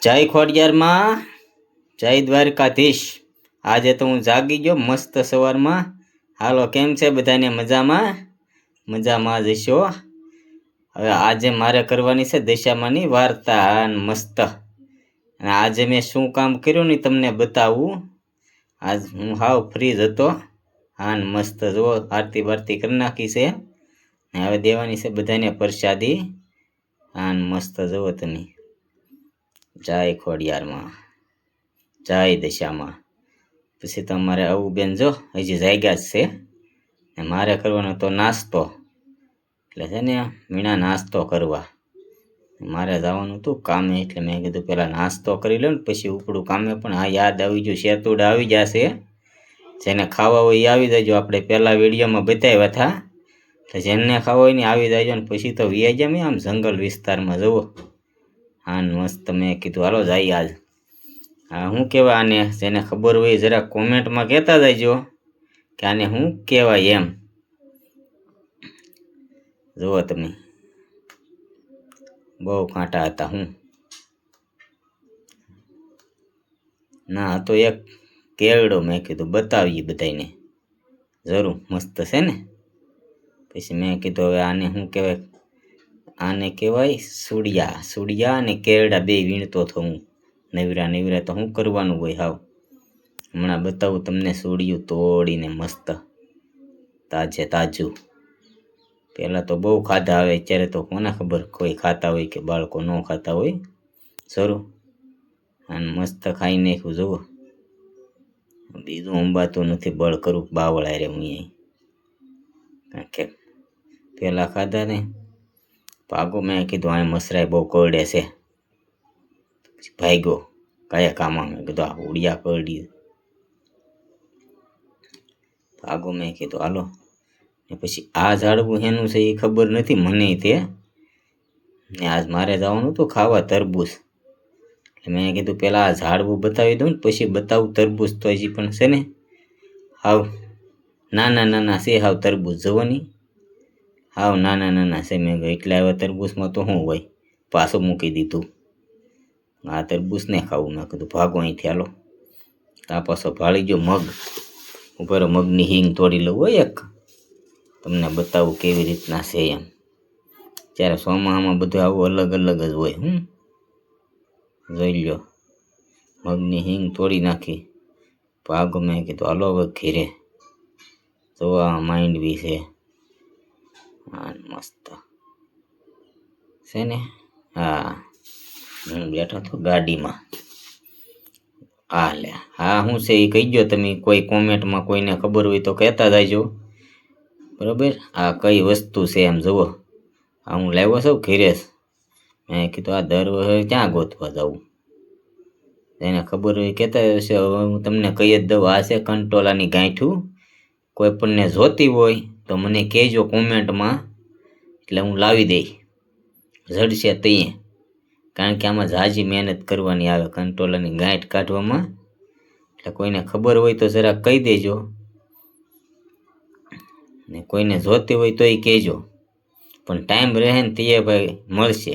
જય ખોડિયારમાં, જય દ્વારકાધીશ। આજે તો હું જાગી ગયો મસ્ત સવારમાં। હાલો, કેમ છે બધાને? મજામાં? મજામાં જ હશો। હવે આજે મારે કરવાની છે દશામાની વાર્તા અને મસ્ત। અને આજે મેં શું કામ કર્યું ને તમને બતાવું। આજ હું હાવ ફ્રી જ હતો અને મસ્ત જુઓ આરતી બારતી કરી નાખી છે ને હવે દેવાની છે બધાને પ્રસાદી અને મસ્ત જુઓ તમે। જય ખોડિયારમાં, જય દશામાં। પછી તમારે આવું બેન જો હજી જાગ્યા જ છે ને મારે કરવાનો તો નાસ્તો। એટલે છે ને મીણા નાસ્તો કરવા મારે જવાનું હતું કામે, એટલે મેં કીધું પેલા નાસ્તો કરી લો ને પછી ઉપડું કામે। પણ આ યાદ આવી ગયું, શેતુડા આવી જશે, જેને ખાવા હોય એ આવી જજો। આપણે પહેલા વિડીયોમાં બતાવ્યા હતા, તો જેને ખાવા હોય ને આવી જજો ને પછી તો વ્યાજ્યા મેં આમ જંગલ વિસ્તારમાં જુઓ। હા મસ્ત, મેં કીધું હાલો જાય આજ। હા શું કહેવાય આને, જેને ખબર હોય જરા કોમેન્ટમાં કહેતા જજો કે આને શું કહેવાય એમ। જુઓ તમે, બહુ કાંટા હતા હું ના તો એક કેળો, મેં કીધું બતાવીએ બધાને જરૂર, મસ્ત છે ને। પછી મેં કીધું હવે આને શું કહેવાય, આને કહેવાય સુડિયા। સુડિયા અને કેરડા બે વીણતો હતો હું, નવરા નવરા તો શું કરવાનું હોય હાવ। હમણાં બતાવું તમને સુડિયું તોડીને મસ્ત તાજે તાજું। પહેલાં તો બહુ ખાધા, આવે અત્યારે તો કોને ખબર કોઈ ખાતા હોય કે બાળકો ન ખાતા હોય। જરૂર અને મસ્ત ખાઈ નાખ્યું જુઓ। બીજું અંબાતું નથી, બળ કરું બાવળા રે હું કારણ કે પહેલાં ખાધા ને ભાગો। મેં કીધું આ મસરાય બહુ કરડે છે, પછી ભાગ્યો કયા કામમાં। મેં કીધું આ ઉડિયા કરડી ભાગો। મેં કીધું હાલો ને પછી આ ઝાડવું એનું છે એ ખબર નથી મને તે ને આજ મારે જવાનું હતું ખાવા તરબૂચ। એટલે મેં કીધું પેલા આ ઝાડવું બતાવી દઉં ને પછી બતાવું તરબૂચ। તો હજી પણ છે ને હાવ નાના નાના છે હાવ તરબૂચ જુઓ ની, હાવ નાના નાના છે। મેં એટલે હવે તરબૂચમાં તો શું હોય, પાછું મૂકી દીધું। આ તરબૂચ ને ખાવું, મેં કીધું ભાગો અહીંથી હાલો। આ પાછો ભાળી ગયો મગ, ઉપર મગની હિંગ તોડી લઉં હોય એક, તમને બતાવું કેવી રીતના છે એમ। ત્યારે ચોમાસામાં બધું આવું અલગ અલગ જ હોય। જોઈ લો, મગની હિંગ તોડી નાખી ભાગો। મેં કીધું હાલો હવે ઘીરે, તો આ માંડવી છે હા મસ્ત છે ને। હા હું બેઠો હતો ગાડીમાં। હા લે, હા શું છે એ કહી ગયો તમે, કોઈ કોમેન્ટમાં કોઈને ખબર હોય તો કહેતા જાયજો બરાબર। આ કઈ વસ્તુ છે એમ જુઓ। આ હું લાવ્યો છું ઘીરે। મેં કીધું આ દર વખતે ક્યાં ગોતવા જવું, એને ખબર હોય કહેતા હશે। હવે હું તમને કહી જ દઉં, આ છે કંટોલાની ગાંઠું। કોઈ પણને જોતી હોય તો મને કહેજો કોમેન્ટમાં, એટલે હું લાવી દઈશ જડશે તઈએ। કારણ કે આમાં ઝાઝી મહેનત કરવાની આવે કંટોલાની ગાંઠ કાઢવામાં। એટલે કોઈને ખબર હોય તો જરા કહી દેજો ને કોઈને જોતી હોય તોય કહેજો। પણ ટાઈમ રહે ને તે ભાઈ મળશે,